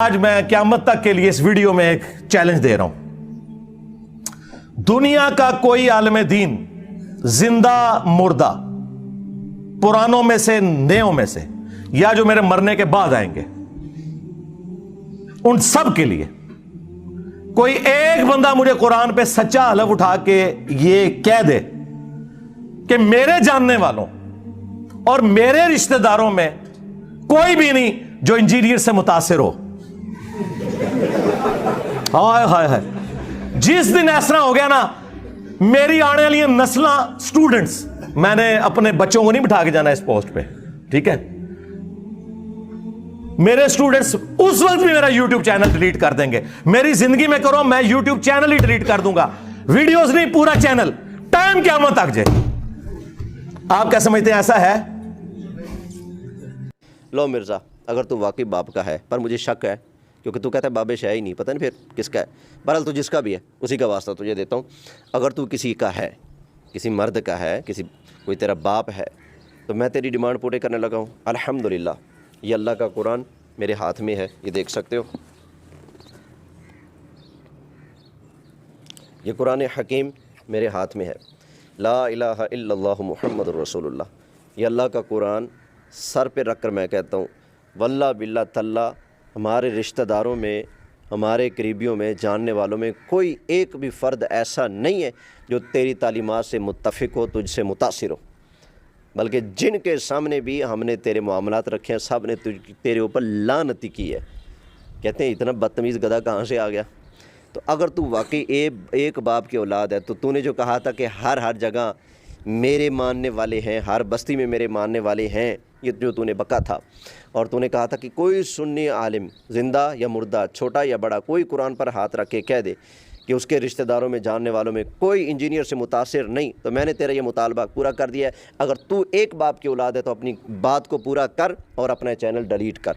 आज मैं क़यामत तक के लिए इस वीडियो में एक चैलेंज दे रहा हूं। दुनिया का कोई आलिम दीन, जिंदा मुर्दा, पुरानों में से नयों में से, या जो मेरे मरने के बाद आएंगे, उन सब के लिए कोई एक बंदा मुझे कुरान पे सच्चा हलफ उठा के ये कह दे कि मेरे जानने वालों और मेरे रिश्तेदारों में कोई भी नहीं जो इंजीनियर से मुतासिर हो। हाय हाय हाय, जिस दिन ऐसा हो गया ना, मेरी आने वाली नस्लां स्टूडेंट्स, मैंने अपने बच्चों को नहीं बिठा के जाना इस पोस्ट पे, ठीक है? मेरे स्टूडेंट्स उस वक्त भी मेरा YouTube चैनल डिलीट कर देंगे। मेरी जिंदगी में करो, मैं YouTube चैनल ही डिलीट कर दूंगा, वीडियोस नहीं, पूरा चैनल, टाइम क़यामत तक जाए। आप क्या समझते हैं, ऐसा है? लो मिर्ज़ा, अगर तू वाकई बाप का है, पर मुझे शक है क्योंकि तू कहता है बाबे शाह ही नहीं, पता नहीं फिर किसका है। बहरहाल तू जिसका भी है उसी का वास्ता तुझे देता हूँ। अगर तू किसी का है, किसी मर्द का है, कोई तेरा बाप है, तो मैं तेरी डिमांड पूरे करने लगा हूँ। अल्हम्दुलिल्लाह, ये अल्लाह का कुरान मेरे हाथ में है, ये देख सकते हो। ये कुरान हकीम मेरे हाथ में है। ला इलाहा इल्लल्लाहु मुहम्मदुर रसूलुल्लाह, ये अल्लाह का कुरान सर पे रख कर मैं कहता हूँ, वल्लाह बिल्लाह तल्ला, हमारे रिश्तेदारों में, हमारे करीबियों में, जानने वालों में कोई एक भी फ़र्द ऐसा नहीं है जो तेरी तालीमात से मुत्तफ़िक हो, तुझसे मुतासिर हो। बल्कि जिनके सामने भी हमने तेरे मामलात रखे हैं, सब ने तेरे ऊपर लानती की है। कहते हैं इतना बदतमीज़ गधा कहाँ से आ गया। तो अगर तू वाकई एक बाप की औलाद है, तो तूने जो कहा था कि हर जगह मेरे मानने वाले हैं, हर बस्ती में मेरे मानने वाले हैं, ये जो तूने बका था, और तूने कहा था कि कोई सुन्नी आलिम, ज़िंदा या मुर्दा, छोटा या बड़ा, कोई कुरान पर हाथ रख के कह दे कि उसके रिश्तेदारों में, जानने वालों में कोई इंजीनियर से मुतासिर नहीं, तो मैंने तेरा ये मुतालबा पूरा कर दिया है। अगर तू एक बाप की औलाद है तो अपनी बात को पूरा कर और अपना चैनल डिलीट कर।